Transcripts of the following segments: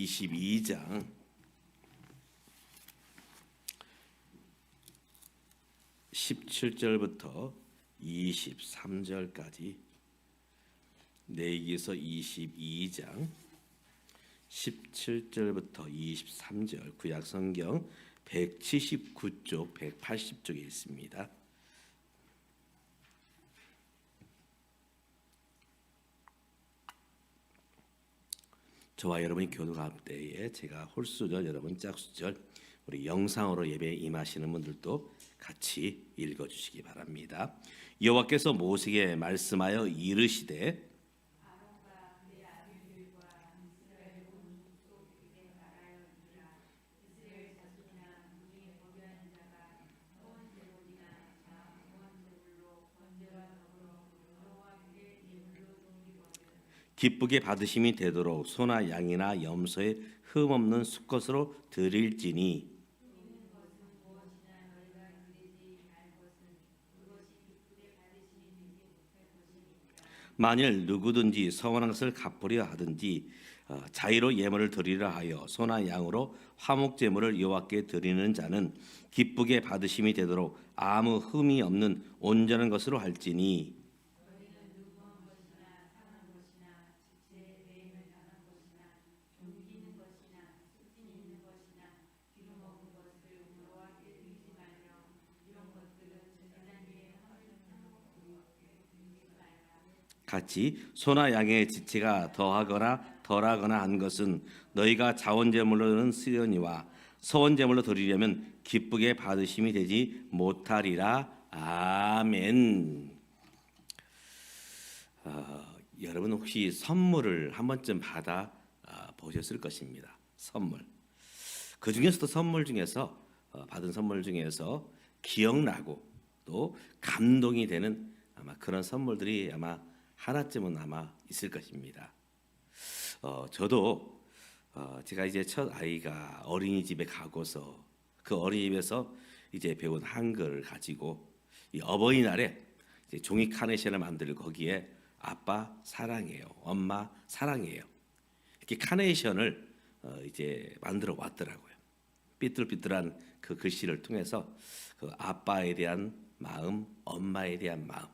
22장 17절부터 23절까지 레위기서 22장 17절부터 23절 구약성경 179쪽 180쪽에 있습니다. 저와 여러분이 교도할 때에 제가 홀수절, 여러분 짝수절, 우리 영상으로 예배에 임하시는 분들도 같이 읽어주시기 바랍니다. 여호와께서 모세에게 말씀하여 이르시되 기쁘게 받으심이 되도록 소나 양이나 염소의 흠 없는 수컷으로 드릴지니 만일 누구든지 서원한 것을 갚으려 하든지 자의로 예물을 드리려 하여 소나 양으로 화목 제물을 여호와께 드리는 자는 기쁘게 받으심이 되도록 아무 흠이 없는 온전한 것으로 할지니 같이 소나 양의 지체가 더하거나 덜하거나 한 것은 너희가 자원제물로는 쓰려니와 서원제물로 드리려면 기쁘게 받으심이 되지 못하리라. 아멘. 여러분 혹시 선물을 한 번쯤 받아 보셨을 것입니다. 선물. 그 중에서도 선물 중에서 받은 선물 중에서 기억나고 또 감동이 되는 아마 그런 선물들이 아마 하나쯤은 아마 있을 것입니다. 저도 제가 이제 첫 아이가 어린이집에 가고서 그 어린이집에서 이제 배운 한글을 가지고 이 어버이날에 이제 종이 카네이션을 만들고 거기에 아빠 사랑해요, 엄마 사랑해요 이렇게 카네이션을 이제 만들어 왔더라고요. 삐뚤삐뚤한 그 글씨를 통해서 그 아빠에 대한 마음, 엄마에 대한 마음.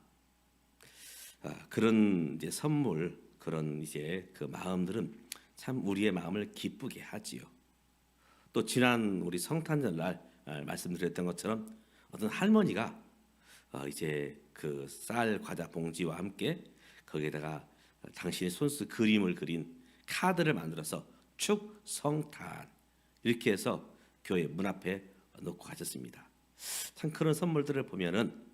그런 이제 선물, 그런 이제 그 마음들은 참 우리의 마음을 기쁘게 하지요. 또 지난 우리 성탄절날 말씀드렸던 것처럼 어떤 할머니가 이제 그 쌀 과자 봉지와 함께 거기에다가 당신의 손수 그림을 그린 카드를 만들어서 축성탄 이렇게 해서 교회 문 앞에 놓고 가셨습니다. 참 그런 선물들을 보면은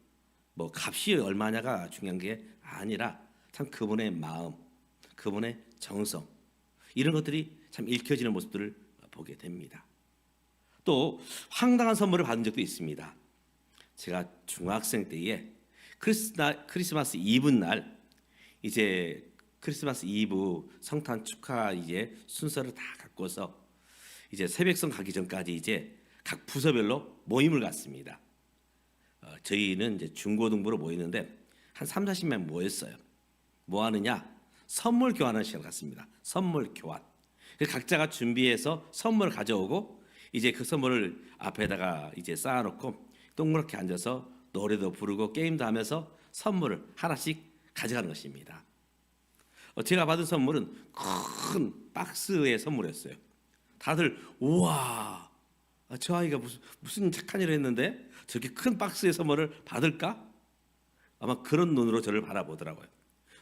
뭐 값이 얼마냐가 중요한 게 아니라 참 그분의 마음, 그분의 정성 이런 것들이 참 읽혀지는 모습들을 보게 됩니다. 또 황당한 선물을 받은 적도 있습니다. 제가 중학생 때에 크리스마스 이브 날 이제 크리스마스 이브 성탄 축하 이제 순서를 다 갖고서 이제 새벽성 가기 전까지 이제 각 부서별로 모임을 갖습니다. 저희는 이제 중고등부로 모이는데 한 30-40명 모였어요. 뭐 하느냐? 선물 교환하는 시간을 갖습니다. 선물 교환. 각자가 준비해서 선물을 가져오고 이제 그 선물을 앞에다가 이제 쌓아놓고 동그랗게 앉아서 노래도 부르고 게임도 하면서 선물을 하나씩 가져가는 것입니다. 제가 받은 선물은 큰 박스의 선물이었어요. 다들 우와, 저 아이가 무슨 착한 일을 했는데 저렇게 큰 박스의 선물을 받을까? 아마 그런 눈으로 저를 바라보더라고요.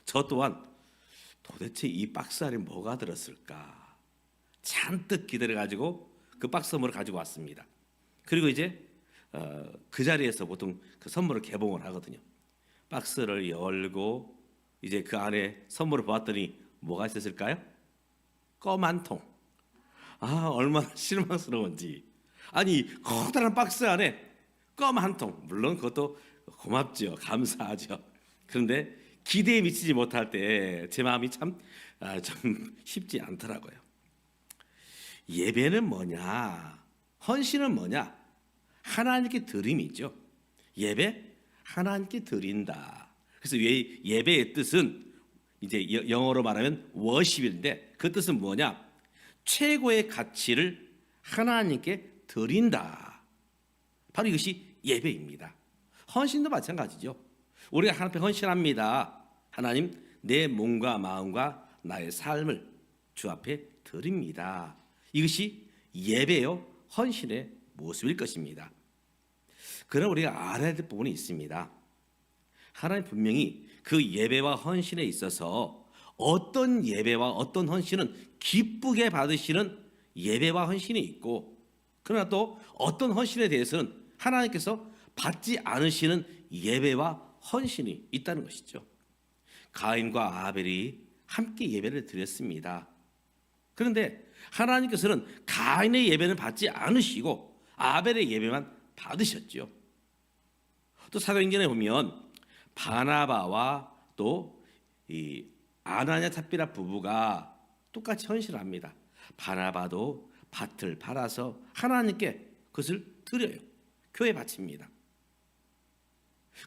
저 또한 도대체 이 박스 안에 뭐가 들었을까? 잔뜩 기다려가지고 그 박스 선물을 가지고 왔습니다. 그리고 이제 그 자리에서 보통 그 선물을 개봉을 하거든요. 박스를 열고 이제 그 안에 선물을 보았더니 뭐가 있었을까요? 껌 한 통. 얼마나 실망스러운지. 아니 커다란 박스 안에 껌 한 통. 물론 그것도 고맙죠. 감사하죠. 그런데 기대에 미치지 못할 때 제 마음이 참 쉽지 않더라고요. 예배는 뭐냐? 헌신은 뭐냐? 하나님께 드림이죠. 예배 하나님께 드린다. 그래서 예배의 뜻은 이제 영어로 말하면 워십인데 그 뜻은 뭐냐? 최고의 가치를 하나님께 드린다. 바로 이것이 예배입니다. 헌신도 마찬가지죠. 우리가 하나님 앞에 헌신합니다. 하나님, 내 몸과 마음과 나의 삶을 주 앞에 드립니다. 이것이 예배요 헌신의 모습일 것입니다. 그러나 우리가 알아야 될 부분이 있습니다. 하나님 분명히 그 예배와 헌신에 있어서 어떤 예배와 어떤 헌신은 기쁘게 받으시는 예배와 헌신이 있고, 그러나 또 어떤 헌신에 대해서는 하나님께서 받지 않으시는 예배와 헌신이 있다는 것이죠. 가인과 아벨이 함께 예배를 드렸습니다. 그런데 하나님께서는 가인의 예배는 받지 않으시고 아벨의 예배만 받으셨죠. 또 사도행전에 보면 바나바와 또 이 아나냐 삽비라 부부가 똑같이 헌신을 합니다. 바나바도 밭을 팔아서 하나님께 그것을 드려요. 교회에 바칩니다.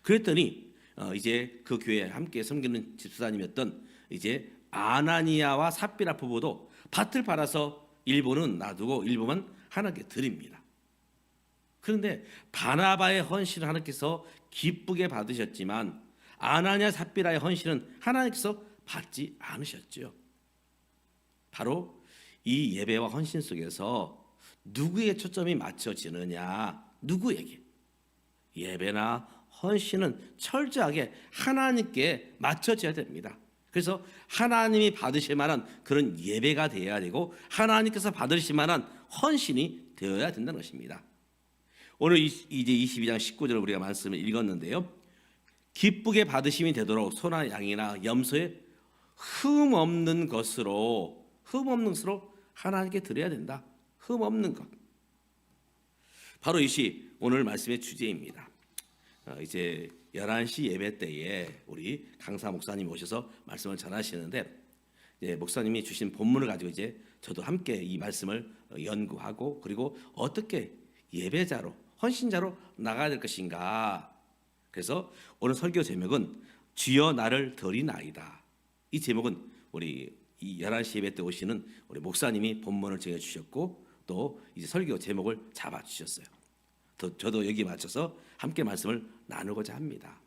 그랬더니 이제 그 교회에 함께 섬기는 집사님이었던 이제 아나니아와 삽비라 부부도 밭을 팔아서 일부는 놔두고 일부만 하나님께 드립니다. 그런데 바나바의 헌신을 하나님께서 기쁘게 받으셨지만 아나니아 삽비라의 헌신은 하나님께서 받지 않으셨죠. 바로 이 예배와 헌신 속에서 누구에게 초점이 맞춰지느냐, 누구에게? 예배나 헌신은 철저하게 하나님께 맞춰져야 됩니다. 그래서 하나님이 받으실 만한 그런 예배가 되어야 되고 하나님께서 받으실 만한 헌신이 되어야 된다는 것입니다. 오늘 이제 22장 19절을 우리가 말씀을 읽었는데요. 기쁘게 받으심이 되도록 소나 양이나 염소의 흠없는 것으로 하나님께 드려야 된다. 흠없는 것. 바로 이것이 오늘 말씀의 주제입니다. 이제 11시 예배 때에 우리 강사 목사님 오셔서 말씀을 전하시는데, 이제 목사님이 주신 본문을 가지고 이제 저도 함께 이 말씀을 연구하고 그리고 어떻게 예배자로 헌신자로 나가야 될 것인가. 그래서 오늘 설교 제목은 주여 나를 드리나이다. 이 제목은 우리 이 11시 예배 때 오시는 우리 목사님이 본문을 정해 주셨고 또 이제 설교 제목을 잡아 주셨어요. 저도 여기에 맞춰서 함께 말씀을 나누고자 합니다.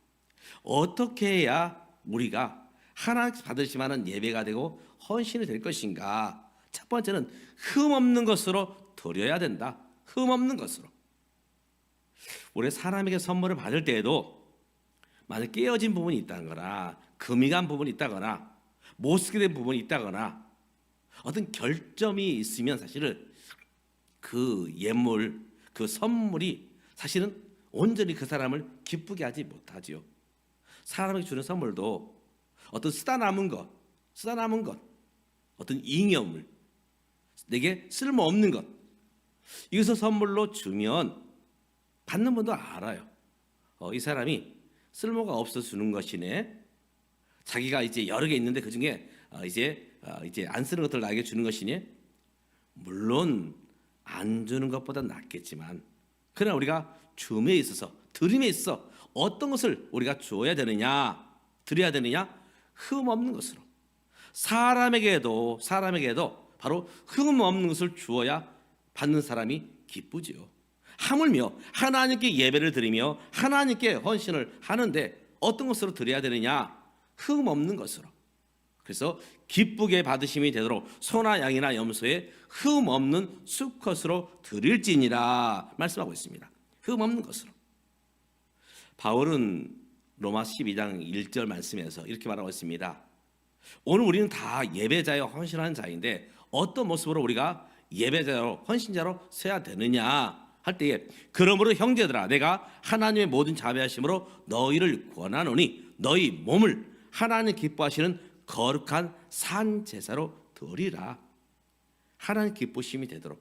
어떻게 해야 우리가 하나님께서 받으실 만한 예배가 되고 헌신이 될 것인가? 첫 번째는 흠없는 것으로 드려야 된다. 흠없는 것으로. 우리 사람에게 선물을 받을 때에도 만약 깨어진 부분이 있다거나 금이 간 부분이 있다거나 못 쓰게 된 부분이 있다거나 어떤 결점이 있으면 사실은 그 예물, 그 선물이 사실은 온전히 그 사람을 기쁘게 하지 못하지요. 사람에게 주는 선물도 어떤 쓰다 남은 것, 어떤 잉여물, 내게 쓸모없는 것, 이것을 선물로 주면 받는 분도 알아요. 이 사람이 쓸모가 없어 주는 것이네. 자기가 이제 여러 개 있는데 그 중에 이제 안 쓰는 것들 나에게 주는 것이니. 물론 안 주는 것보다 낫겠지만, 그러나 우리가 줌에 있어서 드림에 있어 어떤 것을 우리가 주어야 되느냐, 드려야 되느냐? 흠없는 것으로. 사람에게도 바로 흠없는 것을 주어야 받는 사람이 기쁘지요. 하물며 하나님께 예배를 드리며 하나님께 헌신을 하는데 어떤 것으로 드려야 되느냐? 흠없는 것으로. 그래서 기쁘게 받으심이 되도록 소나 양이나 염소의 흠없는 수컷으로 드릴지니라 말씀하고 있습니다. 흠없는 것으로. 바울은 로마 12장 1절 말씀에서 이렇게 말하고 있습니다. 오늘 우리는 다 예배자여 헌신하는 자인데 어떤 모습으로 우리가 예배자로 헌신자로 서야 되느냐 할 때에, 그러므로 형제들아 내가 하나님의 모든 자비하심으로 너희를 권하노니 너희 몸을 하나님 기뻐하시는 거룩한 산 제사로 드리라. 하나님 기쁘심이 되도록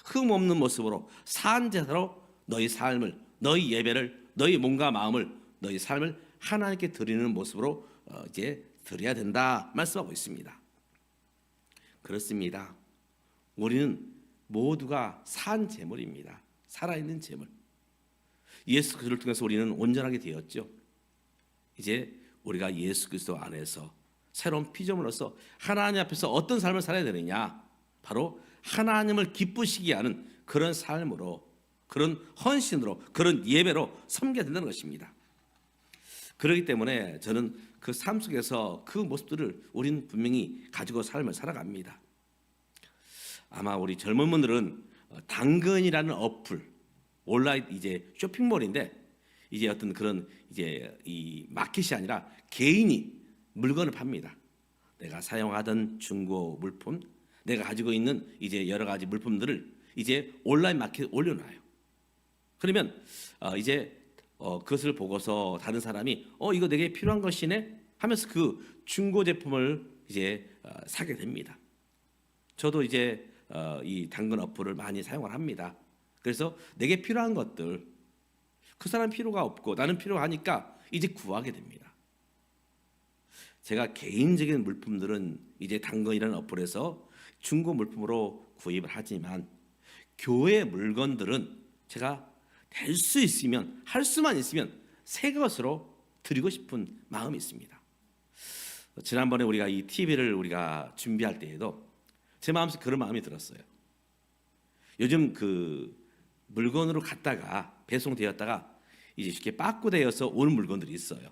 흠없는 모습으로 산 제사로 너희 삶을, 너희 예배를, 너희 몸과 마음을, 너희 삶을 하나님께 드리는 모습으로 이제 드려야 된다 말씀하고 있습니다. 그렇습니다. 우리는 모두가 산 제물입니다. 살아있는 제물. 예수 그리스도를 통해서 우리는 온전하게 되었죠. 이제 우리가 예수 그리스도 안에서 새로운 피조물로서 하나님 앞에서 어떤 삶을 살아야 되느냐? 바로 하나님을 기쁘시게 하는 그런 삶으로, 그런 헌신으로, 그런 예배로 섬겨야 된다는 것입니다. 그렇기 때문에 저는 그 삶 속에서 그 모습들을 우리는 분명히 가지고 삶을 살아갑니다. 아마 우리 젊은 분들은 당근이라는 어플, 온라인 이제 쇼핑몰인데 이제 어떤 그런 이제 이 마켓이 아니라 개인이 물건을 팝니다. 내가 사용하던 중고 물품, 내가 가지고 있는 이제 여러 가지 물품들을 이제 온라인 마켓에 올려놔요. 그러면 이제 그것을 보고서 다른 사람이 이거 내게 필요한 것이네 하면서 그 중고 제품을 이제 사게 됩니다. 저도 이제 이 당근 어플을 많이 사용을 합니다. 그래서 내게 필요한 것들, 그 사람 필요가 없고 나는 필요하니까 이제 구하게 됩니다. 제가 개인적인 물품들은 이제 당근이라는 어플에서 중고 물품으로 구입을 하지만 교회 물건들은 제가 될 수 있으면, 할 수만 있으면 새 것으로 드리고 싶은 마음이 있습니다. 지난번에 우리가 이 TV를 우리가 준비할 때에도 제 마음속에 그런 마음이 들었어요. 요즘 그 물건으로 갔다가 배송되었다가 이제 쉽게 빠꾸되어서 오는 물건들이 있어요.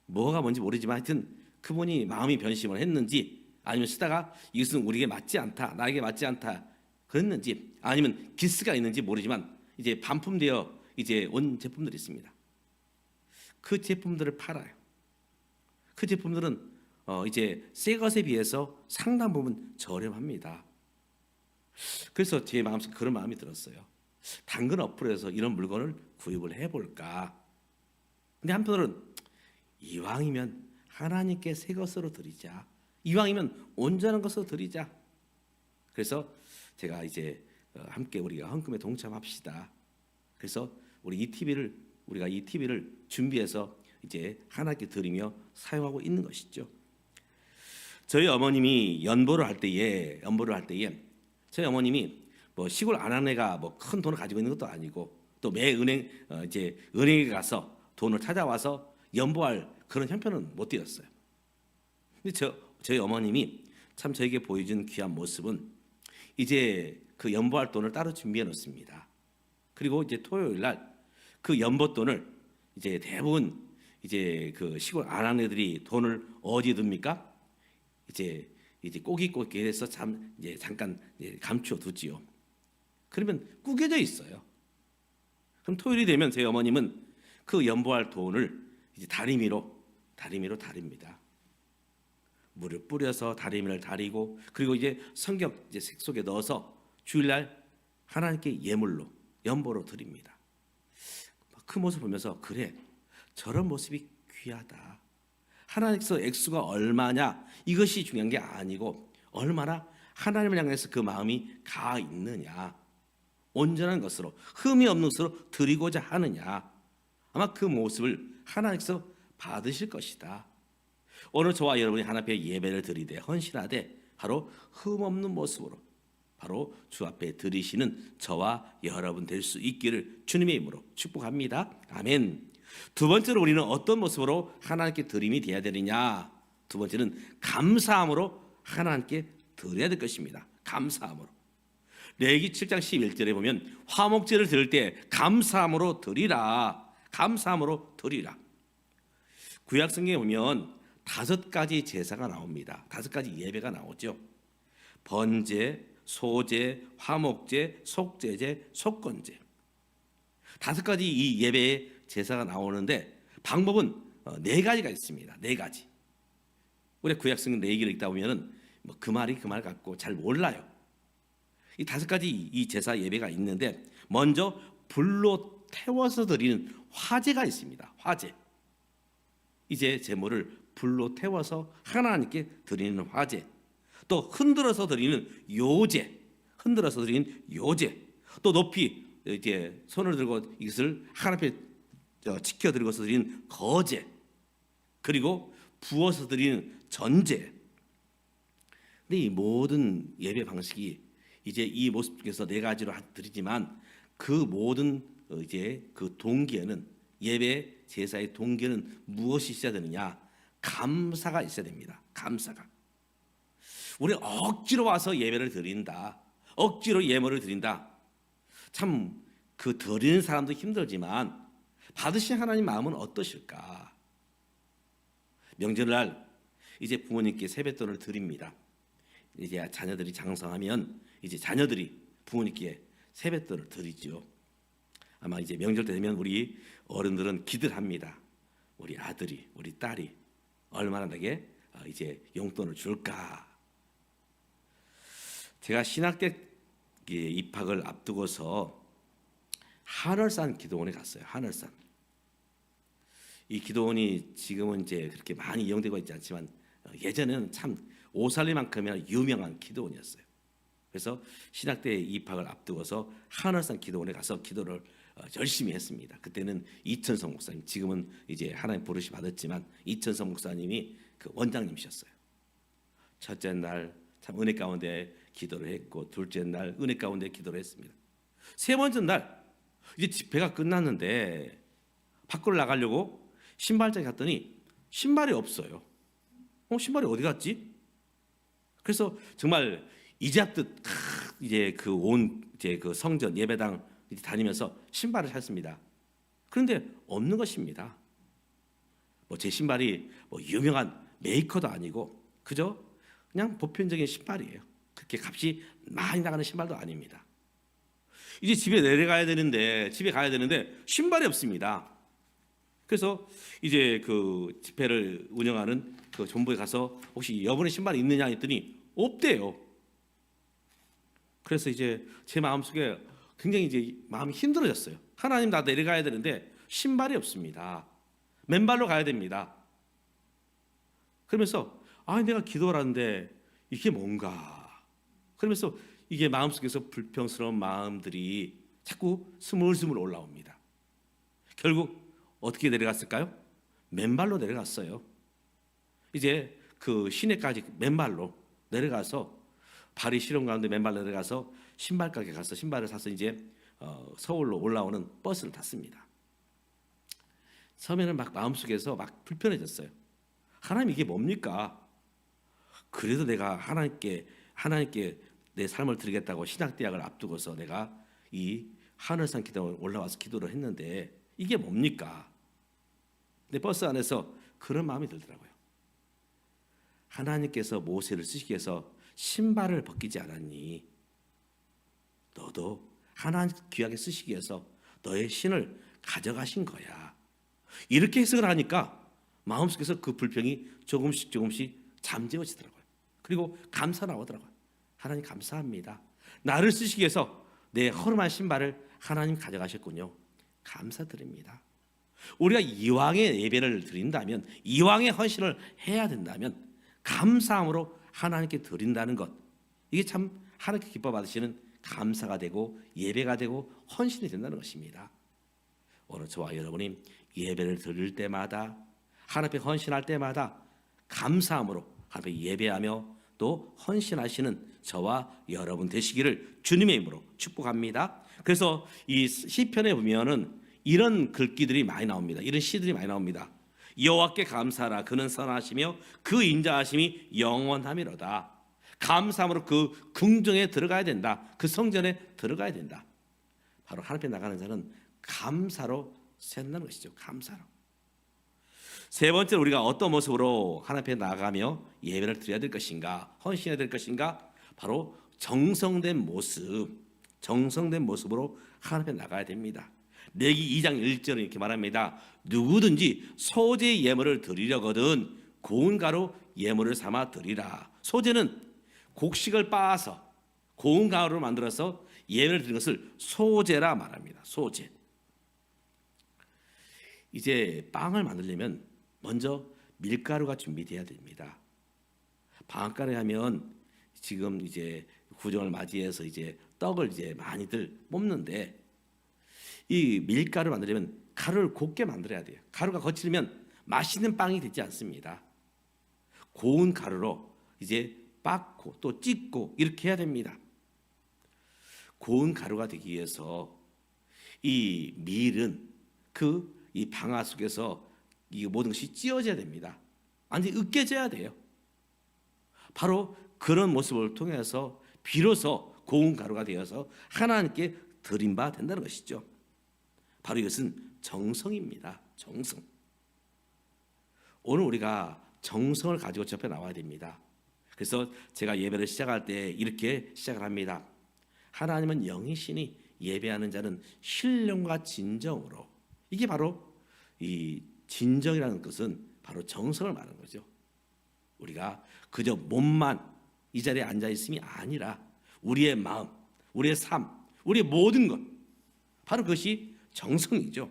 뭐가 뭔지 모르지만 하여튼 그분이 마음이 변심을 했는지 아니면 쓰다가 이것은 우리에게 맞지 않다, 나에게 맞지 않다 그랬는지 아니면 기스가 있는지 모르지만 이제 반품되어 이제 온 제품들이 있습니다. 그 제품들을 팔아요. 그 제품들은 이제 새 것에 비해서 상당 부분 저렴합니다. 그래서 제 마음속에 그런 마음이 들었어요. 당근 어플에서 이런 물건을 구입을 해볼까. 근데 한편으로는 이왕이면 하나님께 새 것으로 드리자. 이왕이면 온전한 것으로 드리자. 그래서 제가 이제 함께 우리가 헌금에 동참합시다. 그래서 우리가 이 TV를 준비해서 이제 하나님께 드리며 사용하고 있는 것이죠. 저희 어머님이 연보를 할 때에 저희 어머님이 뭐 시골 아내가 뭐 큰 돈을 가지고 있는 것도 아니고 또 매 이제 은행에 가서 돈을 찾아와서 연보할 그런 형편은 못 되었어요. 근데 저희 어머님이 참 저에게 보여준 귀한 모습은 이제 그 연보할 돈을 따로 준비해 놓습니다. 그리고 이제 토요일 날 그 연보 돈을 이제 대부분 이제 그 시골 아내들이 돈을 어디에 둡니까? 이제 꼬깃꼬깃해서 이제 잠깐 이제 감추어 두지요. 그러면 구겨져 있어요. 그럼 토요일이 되면 제 어머님은 그 연보할 돈을 이제 다리미로 다립니다. 물을 뿌려서 다리미를 다리고 그리고 이제 성경 이제 색 속에 넣어서 주일날 하나님께 예물로 연보로 드립니다. 그 모습 보면서 그래 저런 모습이 귀하다. 하나님께서 액수가 얼마냐 이것이 중요한 게 아니고 얼마나 하나님을 향해서 그 마음이 가 있느냐, 온전한 것으로 흠이 없는 것으로 드리고자 하느냐, 아마 그 모습을 하나님께서 받으실 것이다. 오늘 저와 여러분이 하나님 앞에 예배를 드리되 헌신하되 바로 흠 없는 모습으로 바로 주 앞에 드리시는 저와 여러분 될 수 있기를 주님의 이름으로 축복합니다. 아멘. 두 번째로 우리는 어떤 모습으로 하나님께 드림이 되어야 되느냐? 두 번째는 감사함으로 하나님께 드려야 될 것입니다. 감사함으로. 레위기 7장 11절에 보면 화목제를 드릴 때 감사함으로 드리라. 감사함으로 드리라. 구약 성경에 보면 5가지 제사가 나옵니다. 5가지 예배가 나오죠. 번제, 소제, 화목제, 속제제, 속건제. 5가지 이 예배의 제사가 나오는데 방법은 4가지가 있습니다. 4가지. 우리 구약성경 레위기를 읽다 보면은 뭐 그 말 같고 잘 몰라요. 이 5가지 이 제사 예배가 있는데 먼저 불로 태워서 드리는 화제가 있습니다. 화제. 이제 제물을 불로 태워서 하나님께 드리는 화제. 또 흔들어서 드리는 요제. 흔들어서 드리는 요제. 또 높이 이제 손을 들고 이것을 하나님 앞에 지켜 드리고서 드리는 거제. 그리고 부어서 드리는 전제. 근데 이 모든 예배 방식이 이제 이 모습 중에서 4가지로 드리지만 그 모든 이제 그 동기에는 예배 제사의 동기에는 무엇이 있어야 되느냐? 감사가 있어야 됩니다. 감사가. 우리 억지로 와서 예배를 드린다. 억지로 예물을 드린다. 참 그 드리는 사람도 힘들지만 받으신 하나님 마음은 어떠실까? 명절날 이제 부모님께 세뱃돈을 드립니다. 이제 자녀들이 장성하면 이제 자녀들이 부모님께 세뱃돈을 드리죠. 아마 이제 명절 때 되면 우리 어른들은 기대를 합니다. 우리 아들이, 우리 딸이 얼마나 내게 이제 용돈을 줄까? 제가 신학대 입학을 앞두고서 하늘산 기도원에 갔어요. 하늘산. 이 기도원이 지금은 이제 그렇게 많이 이용되고 있지 않지만 예전에는 참 오살리만큼이나 유명한 기도원이었어요. 그래서 신학대 입학을 앞두고서 하늘산 기도원에 가서 기도를 열심히 했습니다. 그때는 이천성 목사님, 지금은 이제 하나님 부르심 받았지만 이천성 목사님이 그 원장님이셨어요. 첫째 날 참 은혜 가운데 기도를 했고, 둘째 날 은혜 가운데 기도를 했습니다. 세 번째 날 이제 집회가 끝났는데 밖으로 나가려고 신발장에 갔더니 신발이 없어요. 신발이 어디 갔지? 그래서 정말 이제합듯 이제 그 온 이제 그 성전 예배당 다니면서 신발을 샀습니다. 그런데 없는 것입니다. 제 신발이 유명한 메이커도 아니고 그저 그냥 보편적인 신발이에요. 그렇게 값이 많이 나가는 신발도 아닙니다. 이제 집에 내려가야 되는데 집에 가야 되는데 신발이 없습니다. 그래서 이제 그 집회를 운영하는 그 본부에 가서 혹시 여분의 신발이 있느냐 했더니 없대요. 그래서 이제 제 마음속에 굉장히 이제 마음이 힘들어졌어요. 하나님, 나 내려가야 되는데 신발이 없습니다. 맨발로 가야 됩니다. 그러면서 내가 기도를 하는데 이게 뭔가, 그러면서 이게 마음속에서 불평스러운 마음들이 자꾸 스물스물 올라옵니다. 결국 어떻게 내려갔을까요? 맨발로 내려갔어요. 이제 그 시내까지 맨발로 내려가서 발이 시려운 가운데 맨발로 내려가서 신발 가게 가서 신발을 사서 이제 서울로 올라오는 버스를 탔습니다. 처음에는 막 마음속에서 막 불편해졌어요. 하나님, 이게 뭡니까? 그래도 내가 하나님께 내 삶을 드리겠다고 신학대학을 앞두고서 내가 이 하늘산 기도에 올라와서 기도를 했는데 이게 뭡니까? 내 버스 안에서 그런 마음이 들더라고요. 하나님께서 모세를 쓰시기 위해서 신발을 벗기지 않았니? 너도 하나님 귀하게 쓰시기 위해서 너의 신을 가져가신 거야. 이렇게 해석을 하니까 마음속에서 그 불평이 조금씩 잠재워지더라고요. 그리고 감사 나오더라고요. 하나님 감사합니다. 나를 쓰시기 위해서 내 허름한 신발을 하나님 가져가셨군요. 감사드립니다. 우리가 이왕의 예배를 드린다면, 이왕의 헌신을 해야 된다면 감사함으로 하나님께 드린다는 것, 이게 참 하나님께 기뻐 받으시는 감사가 되고 예배가 되고 헌신이 된다는 것입니다. 오늘 저와 여러분이 예배를 드릴 때마다, 하나님 앞에 헌신할 때마다 감사함으로 하나님 앞에 예배하며 또 헌신하시는 저와 여러분 되시기를 주님의 이름으로 축복합니다. 그래서 이 시편에 보면은 이런 글귀들이 많이 나옵니다. 이런 시들이 많이 나옵니다. 여호와께 감사하라, 그는 선하시며 그 인자하심이 영원하미로다. 감사함으로 그 궁정에 들어가야 된다. 그 성전에 들어가야 된다. 바로 하나님 앞에 나가는 자는 감사로 산다는 것이죠. 감사로. 세 번째로 우리가 어떤 모습으로 하나님 앞에 나가며 예배를 드려야 될 것인가, 헌신해야 될 것인가? 바로 정성된 모습으로 하나님 앞에 나가야 됩니다. 레기 2장 1절은 이렇게 말합니다. 누구든지 소재 예물을 드리려거든 고운 가루 예물을 삼아 드리라. 소재는 곡식을 빻아서 고운 가루로 만들어서 예물을 드리는 것을 소재라 말합니다. 소재. 이제 빵을 만들려면 먼저 밀가루가 준비돼야 됩니다. 방앗간에 하면 지금 이제 구정을 맞이해서 이제 떡을 이제 많이들 뽑는데, 이 밀가루 만들려면 가루를 곱게 만들어야 돼요. 가루가 거칠면 맛있는 빵이 되지 않습니다. 고운 가루로 이제 빻고 또 찢고 이렇게 해야 됩니다. 고운 가루가 되기 위해서 이 밀은 이 방아 속에서 이 모든 것이 찧어져야 됩니다. 완전히 으깨져야 돼요. 바로 그런 모습을 통해서 비로소 고운 가루가 되어서 하나님께 드린 바 된다는 것이죠. 바로 이것은 정성입니다. 정성. 오늘 우리가 정성을 가지고 접해 나와야 됩니다. 그래서 제가 예배를 시작할 때 이렇게 시작을 합니다. 하나님은 영이시니 예배하는 자는 신령과 진정으로. 이게 바로 이 진정이라는 것은 바로 정성을 말하는 거죠. 우리가 그저 몸만 이 자리에 앉아 있음이 아니라 우리의 마음, 우리의 삶, 우리의 모든 것, 바로 그것이 정성이죠.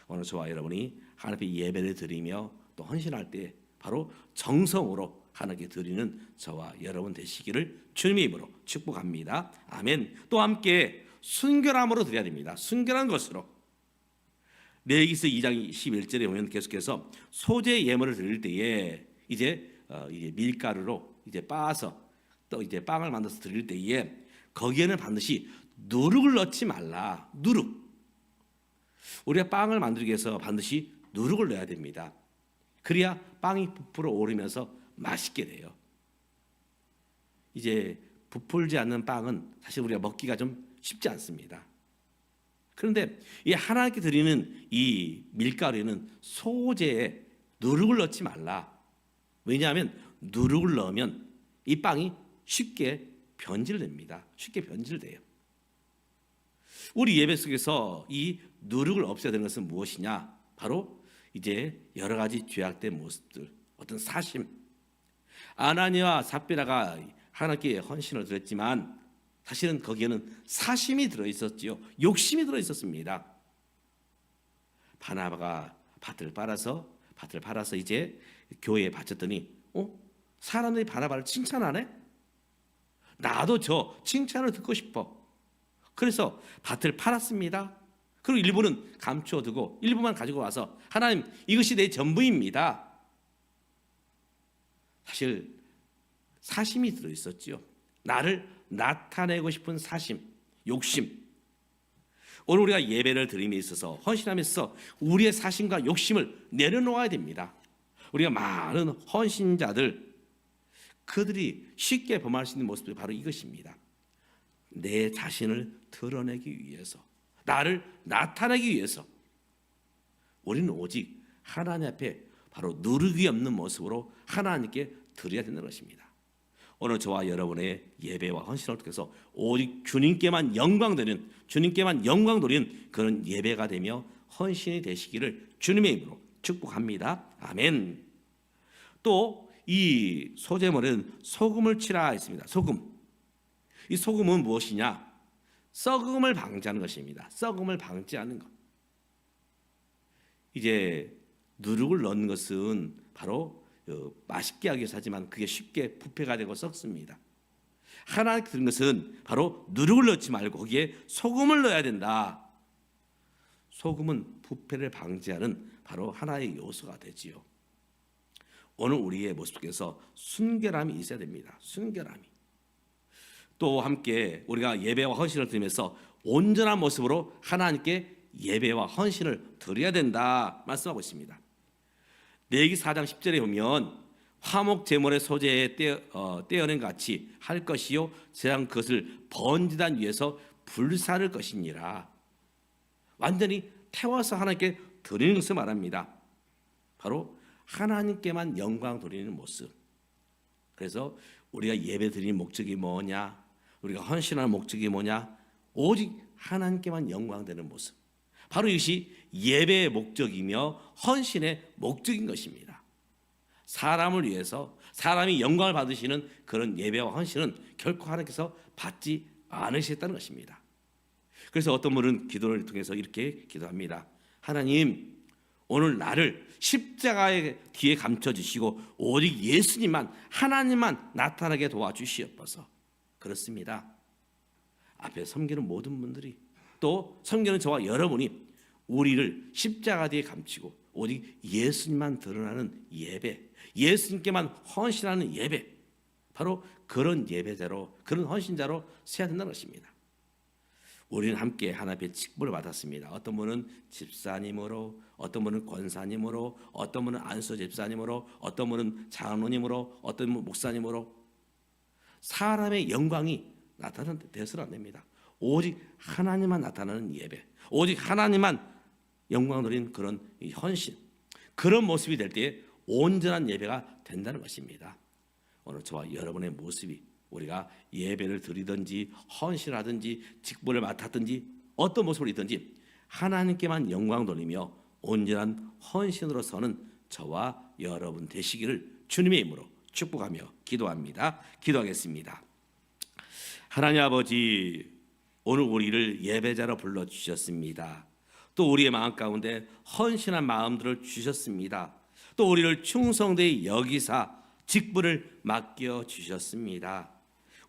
오늘 저와 여러분이 하나님 앞에 예배를 드리며 또 헌신할 때 바로 정성으로 하나님께 드리는 저와 여러분 되시기를 주님의 이름으로 축복합니다. 아멘. 또 함께 순결함으로 드려야 됩니다. 순결한 것으로. 레위기서 2장 21절에 보면 계속해서 소재 예물을 드릴 때에 이제 밀가루로 이제 빻아서 또 이제 빵을 만들어서 드릴 때에 거기에는 반드시 누룩을 넣지 말라. 누룩. 우리가 빵을 만들기 위해서 반드시 누룩을 넣어야 됩니다. 그래야 빵이 부풀어 오르면서 맛있게 돼요. 이제 부풀지 않는 빵은 사실 우리가 먹기가 좀 쉽지 않습니다. 그런데 이 하나님께 드리는 이 밀가루에는 소재에 누룩을 넣지 말라. 왜냐하면 누룩을 넣으면 이 빵이 쉽게 변질됩니다. 쉽게 변질돼요. 우리 예배 속에서 이 누룩을 없애야 되는 것은 무엇이냐? 바로 이제 여러 가지 죄악된 모습들, 어떤 사심. 아나니와 삽비라가 하나님께 헌신을 드렸지만 사실은 거기에는 사심이 들어있었지요. 욕심이 들어있었습니다. 바나바가 밭을 팔아서 이제 교회에 바쳤더니 사람들이 바나바를 칭찬하네? 나도 저 칭찬을 듣고 싶어. 그래서 밭을 팔았습니다. 그리고 일부는 감추어두고 일부만 가지고 와서 하나님 이것이 내 전부입니다. 사실 사심이 들어있었지요. 나를 나타내고 싶은 사심, 욕심. 오늘 우리가 예배를 드림에 있어서 헌신하면서 우리의 사심과 욕심을 내려놓아야 됩니다. 우리가 많은 헌신자들 그들이 쉽게 범할 수 있는 모습이 바로 이것입니다. 내 자신을 드러내기 위해서, 나를 나타내기 위해서 우리는 오직 하나님 앞에 바로 누르기 없는 모습으로 하나님께 드려야 되는 것입니다. 오늘 저와 여러분의 예배와 헌신을 통해서 오직 주님께만 영광 드리는, 주님께만 영광 돌리는 그런 예배가 되며 헌신이 되시기를 주님의 이름으로 축복합니다. 아멘. 또 이 소재물에는 소금을 칠하 있습니다. 소금. 이 소금은 무엇이냐? 썩음을 방지하는 것입니다. 썩음을 방지하는 것. 이제 누룩을 넣는 것은 바로 맛있게 하기 위해서 하지만 그게 쉽게 부패가 되고 썩습니다. 하나님께 드린 것은 바로 누룩을 넣지 말고 거기에 소금을 넣어야 된다. 소금은 부패를 방지하는 바로 하나의 요소가 되지요. 오늘 우리의 모습 속에서 순결함이 있어야 됩니다. 순결함이. 또 함께 우리가 예배와 헌신을 드리면서 온전한 모습으로 하나님께 예배와 헌신을 드려야 된다 말씀하고 있습니다. 레위기 4장 10절에 보면 화목 제물의 소재에 떼어낸 같이 할 것이요 재앙 그것을 번제단 위에서 불사를 것이니라. 완전히 태워서 하나님께 드리는 것을 말합니다. 바로 하나님께만 영광 돌리는 모습. 그래서 우리가 예배 드리는 목적이 뭐냐? 우리가 헌신하는 목적이 뭐냐? 오직 하나님께만 영광되는 모습. 바로 이것이 예배의 목적이며 헌신의 목적인 것입니다. 사람을 위해서 사람이 영광을 받으시는 그런 예배와 헌신은 결코 하나님께서 받지 않으시겠다는 것입니다. 그래서 어떤 분은 기도를 통해서 이렇게 기도합니다. 하나님, 오늘 나를 십자가의 뒤에 감춰주시고 오직 예수님만, 하나님만 나타나게 도와주시옵소서. 그렇습니다. 앞에 섬기는 모든 분들이 또 섬기는 저와 여러분이 우리를 십자가 뒤에 감추고 오직 예수님만 드러나는 예배, 예수님께만 헌신하는 예배, 바로 그런 예배자로, 그런 헌신자로 세야 된다는 것입니다. 우리는 함께 하나님의 직분을 받았습니다. 어떤 분은 집사님으로, 어떤 분은 권사님으로, 어떤 분은 안수 집사님으로, 어떤 분은 장로님으로, 어떤 분은 목사님으로. 사람의 영광이 나타나서는 안 됩니다. 오직 하나님만 나타나는 예배, 오직 하나님만 영광 누린 그런 헌신, 그런 모습이 될 때에 온전한 예배가 된다는 것입니다. 오늘 저와 여러분의 모습이, 우리가 예배를 드리든지 헌신하든지 직분을 맡았든지 어떤 모습을 있든지 하나님께만 영광 돌리며 온전한 헌신으로 서는 저와 여러분 되시기를 주님의 이름으로 축복하며 기도합니다. 기도하겠습니다. 하나님 아버지, 오늘 우리를 예배자로 불러주셨습니다. 또 우리의 마음 가운데 헌신한 마음들을 주셨습니다. 또 우리를 충성되이 여기사 직분을 맡겨주셨습니다.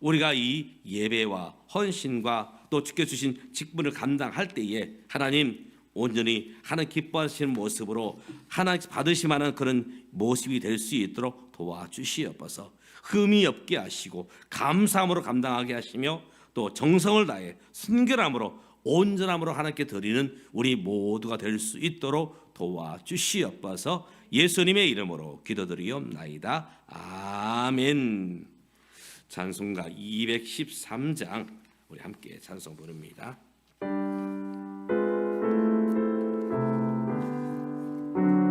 우리가 이 예배와 헌신과 또 주께 주신 직분을 감당할 때에 하나님 온전히 하나님 기뻐하시는 모습으로 하나님 받으시만한 그런 모습이 될 수 있도록 도와주시옵소서. 흠이 없게 하시고 감사함으로 감당하게 하시며 또 정성을 다해 순결함으로 온전함으로 하나님께 드리는 우리 모두가 될 수 있도록 도와주시옵소서. 예수님의 이름으로 기도드리옵나이다. 아멘. 찬송가 213장 우리 함께 찬송 부릅니다.